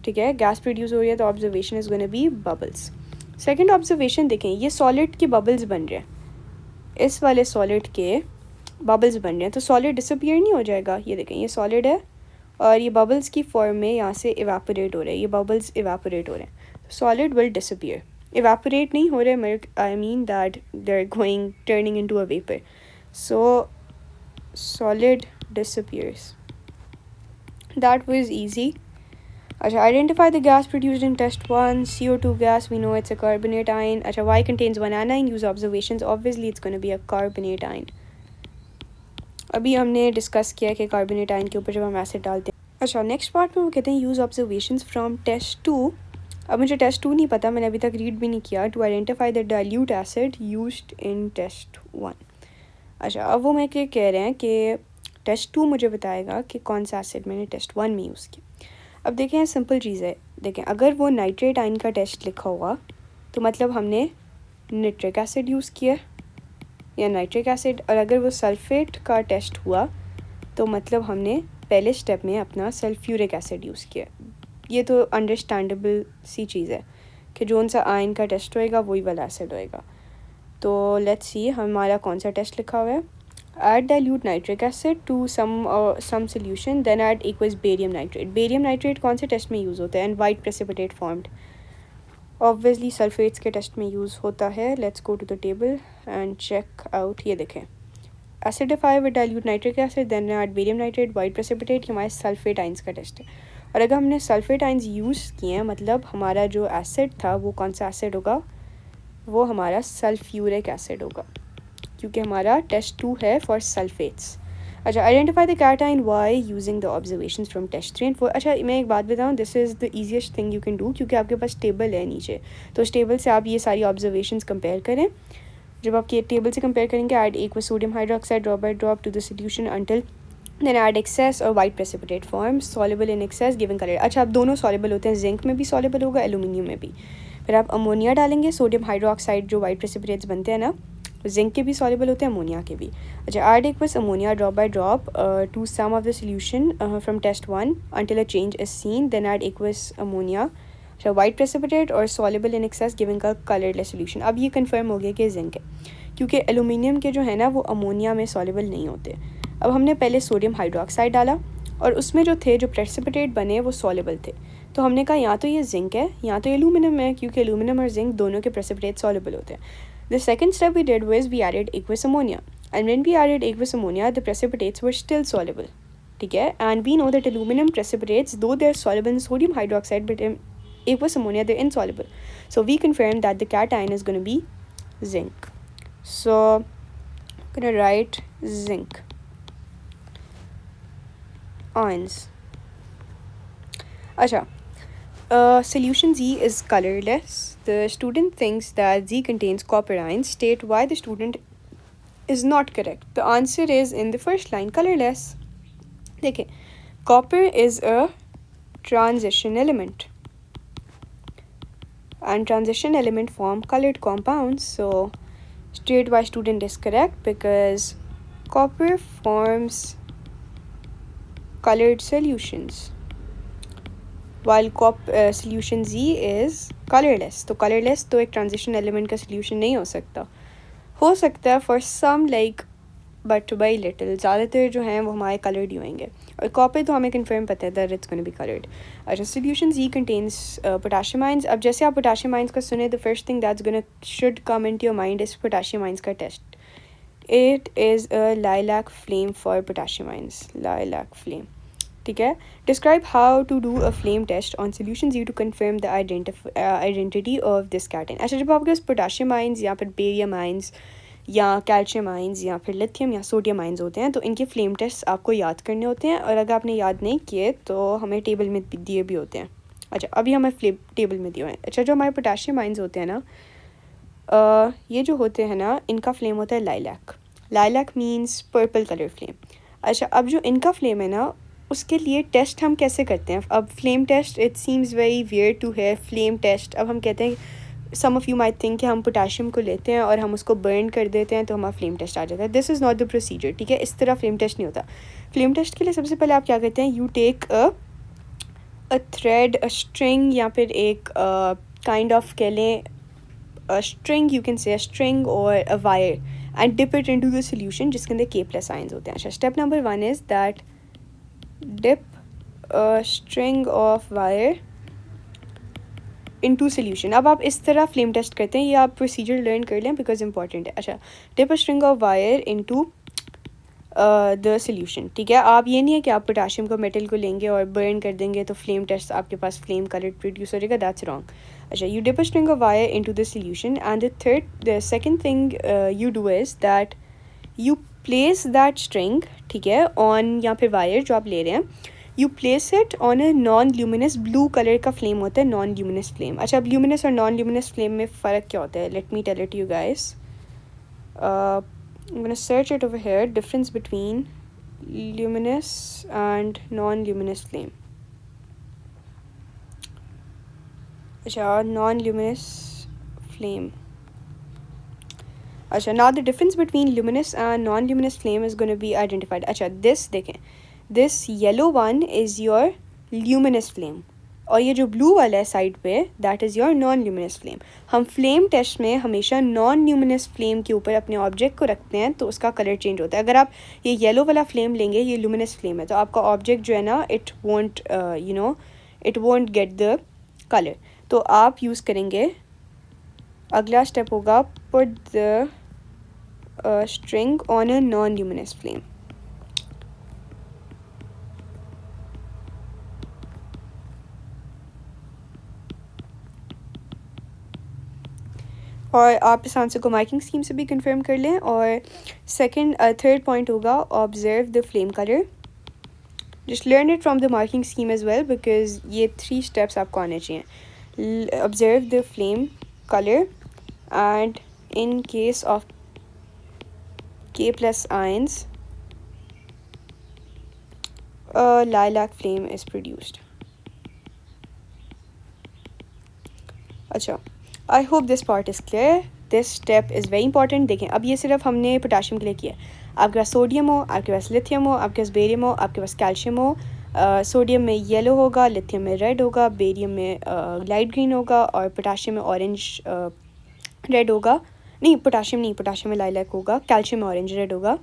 ठीक है, गैस प्रोड्यूस हो रही है तो observation is gonna B bubbles. Second observation देखें, ये सॉलिड के बबल्स बन रहे हैं, इस वाले सॉलिड के बबल्स बन रहे हैं, तो सॉलिड डिसअपियर नहीं हो जाएगा। ये देखें ये सॉलिड है और ये बबल्स की फॉर्म में यहाँ से इवेपोरेट हो रहे हैं, ये बबल्स इवेपोरेट हो रहे हैं, तो सॉलिड विल डिसअपियर। इवेपोरेट नहीं हो रहे, I mean that they are going turning into a vapour, so solid disappears. That was easy. अच्छा, identify the gas produced in test 1, CO2 gas, we know it's a carbonate ion. अच्छा, Y contains one anion, use observations, obviously it's going to be a carbonate ion. अभी हमने discuss किया कि carbonate ion के ऊपर जब हम acid डालते हैं। अच्छा, नेक्स्ट पार्ट में वो कहते हैं यूज़ ऑब्जर्वेशंस फ्रॉम टेस्ट 2। अब मुझे टेस्ट 2 नहीं पता, मैंने अभी तक रीड भी नहीं किया, to identify the dilute acid used in test 1। अच्छा, अब वो मैं क्या कह रहे हैं कि टेस्ट 2 मुझे बताएगा कि कौन सा एसिड मैंने टेस्ट 1 में यूज़ किया। अब देखें, सिंपल चीज़ है, देखें अगर वो नाइट्रेट आयन का टेस्ट लिखा हुआ तो मतलब हमने नाइट्रिक एसिड यूज़ किया या नाइट्रिक एसिड, और अगर वो सल्फेट का टेस्ट हुआ तो मतलब हमने पहले स्टेप में अपना सल्फ्यूरिक एसिड यूज़ किया। ये तो अंडरस्टैंडेबल सी चीज़ है कि जोन सा आयन का टेस्ट होएगा वही वाला एसिड होएगा। तो लेट्स सी हमारा कौन सा टेस्ट लिखा हुआ है, add dilute nitric acid to some solution, then add aqueous barium nitrate. Barium nitrate कौन से टेस्ट में यूज़ होता है, and white precipitate formed, obviously sulfates के टेस्ट में यूज़ होता है। let's go to the table and check out। ये देखें, acidify with dilute nitric acid, then add barium nitrate, white precipitate, हमारे सल्फेट आइंस का टेस्ट है। और अगर हमने सल्फेट आइंस यूज़ किए हैं मतलब हमारा जो एसिड था वो कौन सा एसिड होगा, वो हमारा सल्फ्यूरिक एसिड होगा, क्योंकि हमारा टेस्ट 2 है फॉर सल्फेट्स। अच्छा, identify the cation Y using the observations from test 3 and 4। अच्छा, मैं एक बात बताऊँ, this is the easiest thing you can do, क्योंकि आपके पास टेबल है नीचे, तो उस टेबल से आप ये सारी ऑब्जर्वेशंस कंपेयर करें। जब आप ये टेबल से कंपेयर करेंगे, add aqueous sodium hydroxide drop by drop to the solution until then add excess और white precipitate form soluble in excess given colour. अच्छा, अब दोनों सॉल्युबल होते हैं, जिंक में भी सॉल्युबल होगा, एल्यूमिनियम में भी। फिर आप अमोनिया डालेंगे, सोडियम हाइड्रोक्साइड जो वाइट प्रेसिपिटेट्स बनते हैं ना, जिंक के भी सॉल्युबल होते हैं, अमोनिया के भी। अच्छा, add aqueous ammonia drop by drop to some of the solution from test 1 until a change is seen, then add aqueous ammonia, अच्छा वाइट प्रेसिपिटेट और सॉल्युबल इन एक्सेस गिवन का कलरलेस सोल्यूशन। अब ये confirm हो गया कि zinc है, क्योंकि एल्यूमिनियम के जो है ना वो अमोनिया में सॉल्युबल नहीं होते। अब हमने पहले सोडियम हाइड्रोक्साइड डाला और उसमें जो थे जो प्रेसिपिटेट बने वो सॉल्युबल थे, तो हमने कहा यहाँ तो ये जिंक है यहाँ तो एल्यूमिनियम है, क्योंकि एल्यूमिनियम और जिंक दोनों के प्रेसिपिटेट सॉल्युबल होते हैं। The second step we did was we added aqueous ammonia, and when we added aqueous ammonia the precipitates were still soluble, ठीक है, and we know that aluminum precipitates, though they are soluble in sodium hydroxide, but in aqueous ammonia they're insoluble, so we confirmed that the cation is going to be zinc. So I'm going to write zinc ions. अच्छा, solution Z is colorless. The student thinks that Z contains copper ions. State why the student is not correct. The answer is in the first line, colorless. देखिए, copper is a transition element, and transition element form colored compounds. So state why student is correct, because copper forms colored solutions while solution Z is colorless. तो colorless तो एक transition element का solution नहीं हो सकता है for some like but by little, ज़्यादातर जो हैं वो हमारे colored ही होंगे, और copper तो हमें confirm पता है that it's going to be colored. अच्छा, solution Z contains potassium ions. अब जैसे आप potassium ions का सुने, the first thing that's gonna should come into your mind is potassium ions का test, It is a lilac flame for potassium ions. Lilac flame. ठीक है. Describe how to do a flame test on solution Z to confirm the identity of this cation. अच्छा, जब आपके पास potassium ions या फिर barium ions या calcium ions या फिर लिथियम या सोडियम आइंस होते हैं तो इनके फ्लेम टेस्ट आपको याद करने होते हैं, और अगर आपने याद नहीं किए तो हमें टेबल में दिए भी होते हैं. अच्छा, अभी हमें फ्लेम टेबल में दिए हुए हैं. अच्छा, जो हमारे पोटाशियम आइंस होते हैं ना, ये जो होते हैं ना, इनका फ्लेम होता है lilac. Lilac means purple colour flame. अच्छा, अब जो इनका फ्लेम है ना, उसके लिए टेस्ट हम कैसे करते हैं. अब flame test, it seems very weird to hear flame test. अब हम कहते हैं, some of you might think कि हम पोटाशियम को लेते हैं और हम उसको बर्न कर देते हैं तो हमारा फ्लेम टेस्ट आ जाता है. This is not the procedure. ठीक है, इस तरह फ्लेम टेस्ट नहीं होता. फ्लेम टेस्ट के लिए सबसे पहले आप क्या करते हैं, you take a thread, a string, या फिर एक काइंड ऑफ कह लें a string, you can say a string or a wire, and dip it into the solution जिसके अंदर K plus ions होते हैं. अच्छा, step number 1 is that dip a string of wire into solution. अब आप इस तरह फ्लेम टेस्ट करते हैं, ये आप प्रोसीजर लर्न कर लें बिकॉज इंपॉर्टेंट है. अच्छा, dip a string of wire into the solution. ठीक है, आप ये नहीं है कि आप पोटाशियम को मेटल को लेंगे और बर्न कर देंगे तो फ्लेम टेस्ट आपके पास फ्लेम कलर प्रोड्यूस हो जाएगा. That's wrong. अच्छा, you dip a string of wire into the solution, and the second thing you do is that you place that string, ठीक है, ऑन, या फिर वायर जो आप ले रहे हैं, you place it on a non luminous blue colour का फ्लेम होता है, नॉन ल्यूमिनस फ्लेम. अच्छा, अब ल्यूमिनस और नॉन ल्यूमिनस फ्लेम में फ़र्क क्या होता है, let me tell it you guys. I'm going to search it over here, difference between luminous and non-luminous flame. अच्छा, non-luminous flame. अच्छा, now the difference between luminous and non-luminous flame is going to be identified. अच्छा, this देखें, this yellow one is your luminous flame, और ये जो blue वाला है side पे, that is your non luminous flame. हम फ्लेम टेस्ट में हमेशा नॉन ल्यूमिनस फ्लेम के ऊपर अपने ऑब्जेक्ट को रखते हैं तो उसका कलर चेंज होता है. अगर आप ये येलो वाला फ्लेम लेंगे, ये ल्यूमिनस फ्लेम है, तो आपका ऑब्जेक्ट जो है ना, it won't get the colour. तो आप यूज़ करेंगे, अगला स्टेप होगा, put the string on a non luminous flame. और आप इस आंसर को मार्किंग स्कीम से भी कंफर्म कर लें. और थर्ड पॉइंट होगा, observe the flame colour. Just learn it from the marking scheme as well, because ये 3 स्टेप्स आपको आने चाहिए. Observe the flame colour, and in case of K plus ions, a lilac flame is produced. अच्छा, I hope this part is clear. This step is very important. देखें, अब ये सिर्फ हमने पोटाशियम के लिए किया. आपके पास सोडियम हो, आपके पास लिथियम हो, आपके पास बेरियम हो, आपके पास कैल्शियम हो. सोडियम में येलो होगा, लिथियम में रेड होगा, बेरियम में लाइट ग्रीन होगा, और पोटाशियम में ऑरेंज रेड होगा. नहीं, पोटाशियम में लाइलैक होगा, कैल्शियम में ऑरेंज रेड होगा,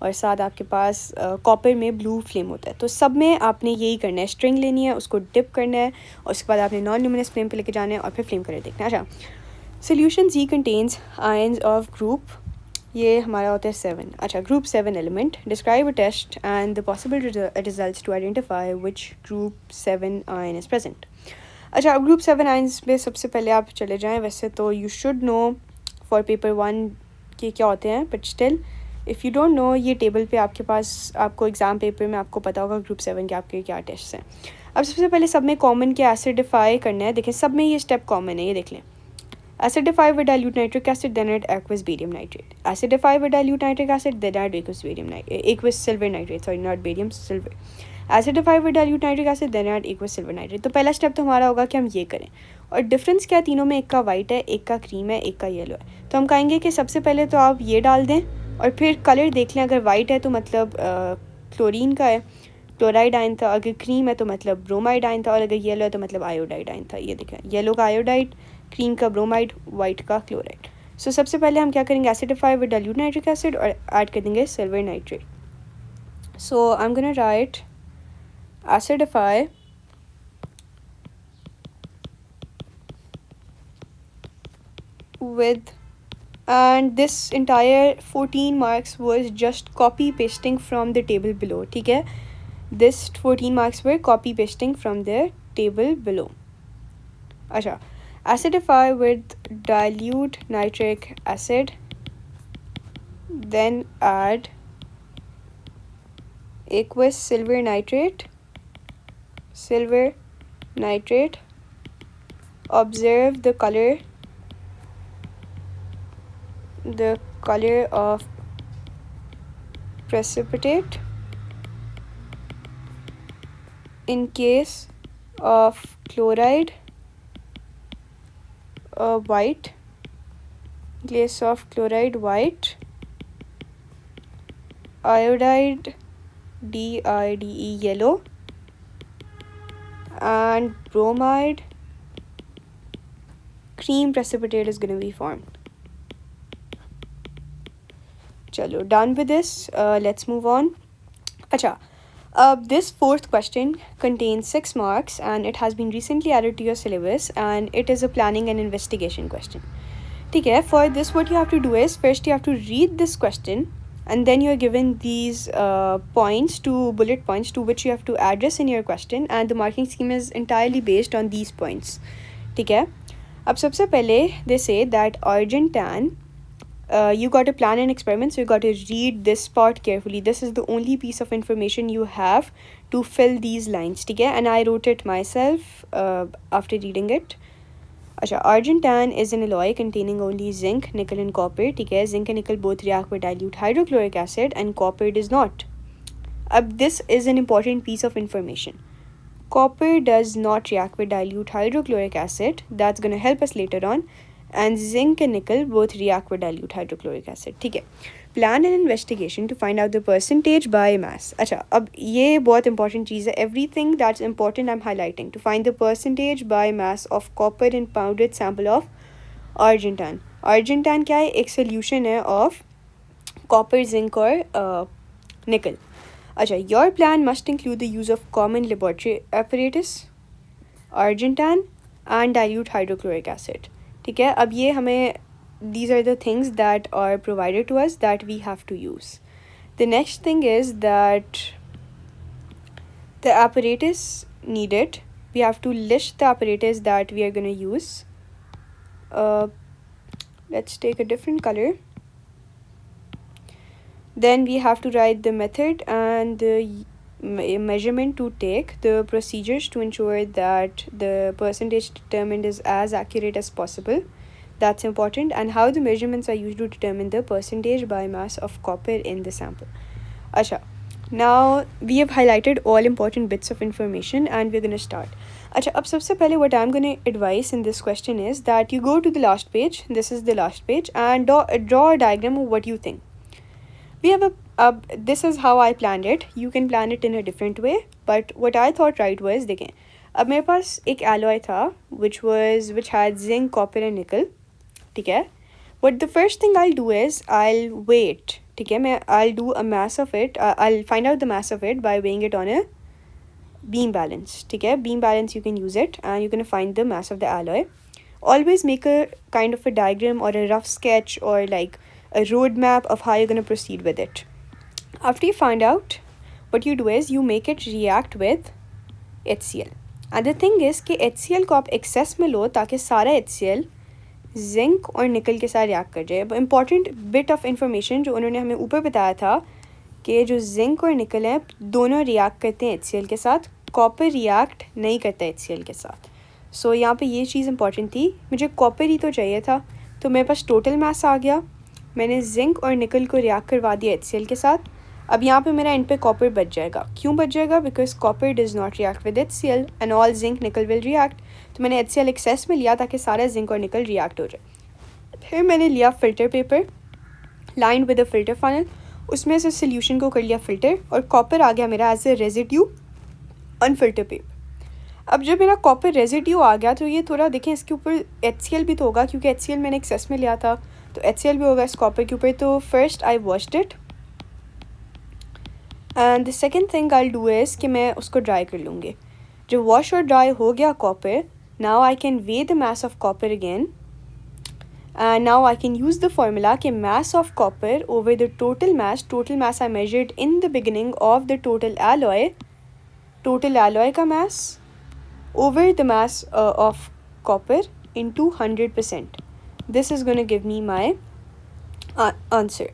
और साथ आपके पास कॉपर में ब्लू फ्लेम होता है. तो सब में आपने यही करना है, स्ट्रिंग लेनी है, उसको डिप करना है, और उसके बाद आपने नॉन ल्यूमिनस फ्लेम पे लेके जाना है, और फिर फ्लेम कलर देखना है. अच्छा, solution G contains ions of group, ये हमारा होता है 7. अच्छा, group 7 element. Describe a test and the possible results to identify which group 7 ion is present. अच्छा, अब ग्रुप 7 आयंस में सबसे पहले आप चले जाएँ. वैसे तो you should know for paper 1 के क्या होते हैं, but still if you don't know, ये टेबल पे आपके पास, आपको एग्ज़ाम पेपर में आपको पता होगा ग्रुप 7 के आपके क्या टेस्ट हैं. अब सबसे पहले सब में कॉमन के एसिडिफाई करना है. देखें, सब में ये स्टेप कॉमन है, ये देख लें. Acidify with dilute nitric acid, then add aqueous barium nitrate. Acidify with dilute nitric acid, then add aqueous silver nitrate, sorry not barium, silver. Acidify with dilute nitric acid, then add aqueous silver nitrate. तो पहला step तो हमारा होगा कि हम ये करें. और डिफरेंस क्या है तीनों में, एक का वाइट है, एक का क्रीम है, एक का येलो है. तो हम कहेंगे कि सबसे पहले तो आप ये डाल दें, और फिर कलर देख लें. अगर वाइट है तो मतलब क्लोरीन का है, क्लोराइड आयन था. अगर क्रीम है तो मतलब ब्रोमाइड आयन था, और अगर येलो है तो मतलब आयोडाइड आयन था. ये देखें, येलो का आयोडाइड, क्रीम का ब्रोमाइड, वाइट का क्लोराइड. सो सबसे पहले हम क्या करेंगे, acidify with dilute nitric acid, और ऐड कर देंगे silver nitrate. So I am gonna right acidify with and this entire 14 marks was just copy pasting from the table below. ठीक है, this 14 marks were copy pasting from the table below. अच्छा, acidify with dilute nitric acid, then add aqueous silver nitrate, observe the color of precipitate. In case of chloride, white. Iodide, DIDE, yellow, and bromide, cream precipitate is going to be formed. Chalo, done with this. Let's move on. Acha, this fourth question contains 6 marks and it has been recently added to your syllabus, and it is a planning and investigation question. Okay, for this what you have to do is, first you have to read this question, and then you're given these points, 2 bullet points to which you have to address in your question, and the marking scheme is entirely based on these points. Okay, अब सबसे पहले they say that Argentan, you got to plan an experiment, so you got to read this part carefully. This is the only piece of information you have to fill these lines, ठीक है? And I wrote it myself after reading it. अच्छा, Argentan is an alloy containing only zinc, nickel and copper, ठीक है? Zinc and nickel both react with dilute hydrochloric acid and copper does not. अब this is an important piece of information. Copper does not react with dilute hydrochloric acid. That's going to help us later on. And zinc and nickel both react with dilute hydrochloric acid. ठीक है, plan an investigation to find out the percentage by mass. अच्छा, अब ये बहुत important चीज़ है. Everything that's important I'm highlighting. To find the percentage by mass of copper in powdered sample of Argentan. Argentan क्या है? एक solution है of copper, zinc और nickel. अच्छा, your plan must include the use of common laboratory apparatus, Argentan and dilute hydrochloric acid. ठीक है, अब ये हमें, these are the things that are provided to us that we have to use. The next thing is that the apparatus needed, we have to list the apparatus that we are going to use. Let's take a different color. Then we have to write the method and the measurement to take, the procedures to ensure that the percentage determined is as accurate as possible. That's important. And how the measurements are used to determine the percentage by mass of copper in the sample. Asha, now we have highlighted all important bits of information and we're going to start. Acha, ab sabse pehle what I'm going to advise in this question is that you go to the last page, this is the last page, and draw a diagram of what you think. We have this is how I planned it. You can plan it in a different way, but what I thought right was, देखें, अब मेरे पास एक alloy था which had zinc, copper and nickel, ठीक है? What the first thing I'll do is I'll weigh it, ठीक है? I'll do a mass of it. I'll find out the mass of it by weighing it on a beam balance, ठीक है? Beam balance, you can use it and you're going to find the mass of the alloy. Always make a kind of a diagram or a rough sketch or like a roadmap of how you're going to proceed with it. After you find out, what you do is you make it react with HCl. And the thing is कि HCl को आप excess में लो ताकि सारा HCl zinc और nickel के साथ react कर जाए. Important bit of information जो उन्होंने हमें ऊपर बताया था कि जो zinc और nickel हैं दोनों react करते हैं HCl के साथ, copper react नहीं करता HCl के साथ. So यहाँ पे ये चीज़ important थी. मुझे copper ही तो चाहिए था, तो मेरे पास total mass आ गया. मैंने zinc और nickel को react करवा दिया HCl के साथ. अब यहाँ पे मेरा एंड पे कॉपर बच जाएगा. क्यों बच जाएगा? Because copper does not react with HCl and all zinc निकल विल रिएक्ट. तो मैंने HCl एक्सेस में लिया ताकि सारा जिंक और निकल रिएक्ट हो जाए. फिर मैंने लिया filter paper lined with a filter funnel, उसमें से सोल्यूशन को कर लिया फ़िल्टर और कॉपर आ गया मेरा as a residue on filter paper. अब जब मेरा कॉपर रेजिड्यू आ गया तो ये थोड़ा देखें, इसके ऊपर HCl भी तो होगा क्योंकि HCl मैंने एक्सेस में लिया था, तो HCl भी होगा इस कॉपर के ऊपर. तो first I washed it and the second thing I do is कि मैं उसको ड्राई कर लूँगी. जो वॉश और ड्राई हो गया copper, now I can way the mass of copper again And now I can use the formula कि mass of copper over the total mass I measured in the beginning of the total alloy का mass over the mass of copper into 100%. This is going to give me my answer.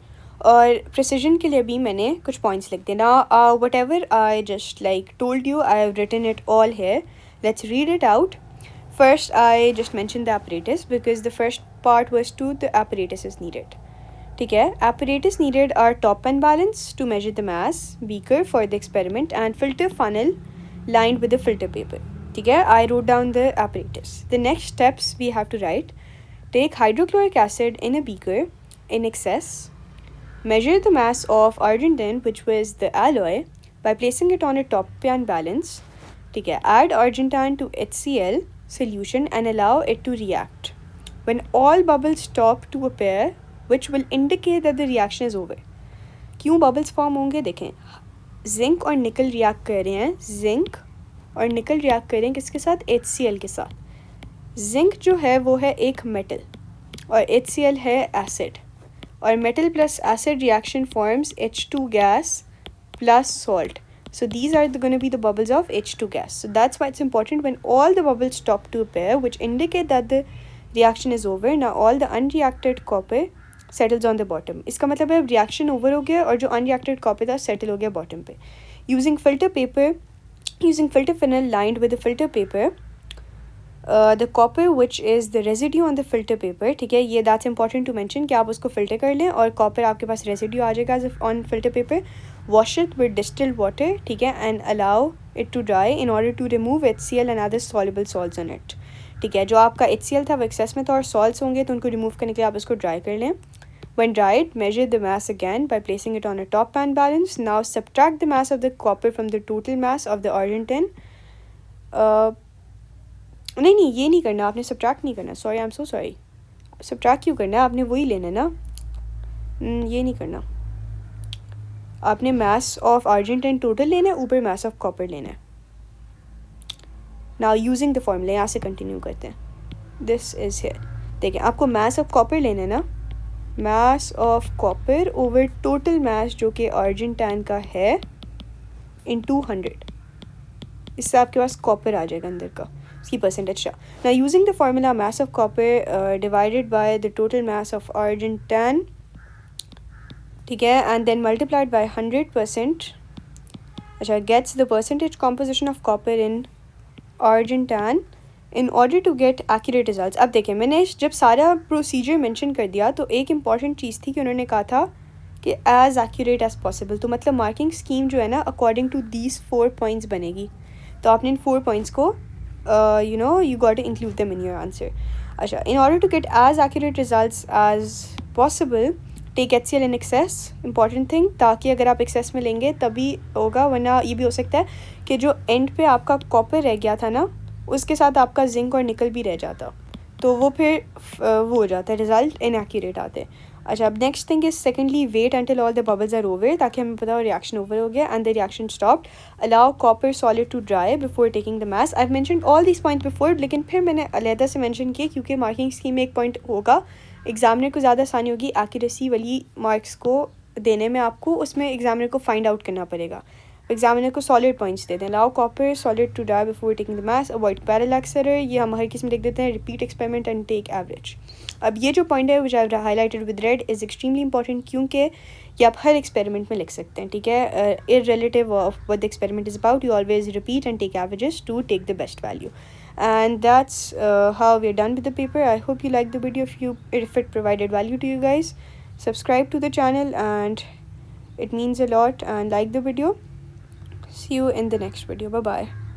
और precision के लिए भी मैंने कुछ points लिख दिए. Now whatever I just like told you, I have written it all here. Let's read it out. First, I just mentioned the apparatus because the first part was the apparatus is needed. ठीक है, apparatus needed are top pen balance to measure the mass, beaker for the experiment, and filter funnel lined with the filter paper. ठीक है, I wrote down the apparatus. The next steps we have to write. Take hydrochloric acid in a beaker in excess. Measure the mass of argent tin, which was the alloy, by placing it on a top pan balance. ठीक है, add argentine to HCl solution and allow it to react. When all bubbles stop to appear, which will indicate that the reaction is over. क्यों bubbles form होंगे देखें, zinc और निकल react कर रहे हैं, जिंक और निकल रिएक्ट कर रहे हैं किसके साथ, HCl के साथ. जिंक जो है वो है एक मेटल और HCl है एसिड, और metal plus acid reaction forms H2 gas plus salt. So these are going to be the bubbles of H2 gas. So that's why it's important when all the bubbles stop to appear, which indicate that the reaction is over. Now all the unreacted copper settles on the bottom. इसका मतलब है reaction over हो गया और जो unreacted copper था settle हो गया bottom पे. Using filter funnel lined with the filter paper, the copper which is the residue on the filter paper, ठीक है, ये that's important to mention कि आप उसको filter कर लें और copper आपके पास residue आ जाएगा on filter paper. Wash it with distilled water, ठीक है, and allow it to dry in order to remove HCl and other soluble salts on it. ठीक है, जो आपका HCl था वो excess में था और salts होंगे तो उनको remove करने के लिए आप इसको dry कर लें. When dried, measure the mass again by placing it on a top pan balance. Now subtract the mass of the copper from the total mass of the argent tin. नहीं ये नहीं करना, आपने subtract नहीं करना. Sorry, I'm so sorry. Subtract क्यों करना है, आपने वही लेना ना. ये नहीं करना, आपने mass of argent tin total लेना है, ऊपर mass of copper लेना है. Now using the formula, यहाँ से continue करते हैं. This is here. देखिए आपको mass of copper लेना है ना, mass of copper over total mass जो कि argentine का है into 100. इससे आपके पास copper आ जाएगा अंदर का, इसकी percentage. Now using the formula, mass of copper divided by the total mass of argentine, ठीक है, and then multiplied by 100%, अच्छा, gets the percentage composition of copper in argentine in order to get accurate results. अब देखें, मैंने जब सारा procedure mention कर दिया तो एक इम्पॉर्टेंट चीज़ थी कि उन्होंने कहा था कि एज एक्यूरेट एज पॉसिबल. तो मतलब मार्किंग स्कीम जो है ना अकॉर्डिंग टू दीज 4 पॉइंट्स बनेगी. तो आपने इन 4 पॉइंट्स को you got to include them in your answer. अच्छा, in order to get as accurate results as possible, take HCl in excess, important thing, ताकि अगर आप excess में लेंगे तभी होगा, वरना ये भी हो सकता है कि जो end पे आपका copper रह गया था ना उसके साथ आपका zinc और nickel भी रह जाता, तो वो फिर वो हो जाता है, result inaccurate आते हैं. अच्छा, अब next thing is secondly, wait until all the bubbles are over, ताकि हमें पता हो reaction over हो गया and the reaction stopped. Allow copper solid to dry before taking the mass. I've mentioned all these points before, लेकिन फिर मैंने अलहदा से mention किए क्योंकि marking scheme में एक point होगा, एग्जामिनर को ज़्यादा आसानी होगी एक्यूरेसी वाली मार्क्स को देने में, आपको उसमें एग्जामिनर को फाइंड आउट करना पड़ेगा. एग्जामिनर को सॉलिड पॉइंट्स दे दें. Allow copper solid to dry before taking the mass, avoid parallax error, ये हम हर किस्म लिख देते हैं. Repeat experiment and take average. अब ये जो पॉइंट है which I highlighted with red is extremely important क्योंकि ये आप हर एक्सपेरिमेंट में लिख सकते हैं. ठीक है, irrelative of what the experiment is about, you always repeat and take averages to take the best value. And that's how we're done with the paper. I hope you liked the video. If it provided value to you guys, subscribe to the channel and it means a lot, and like the video. See you in the next video. Bye bye.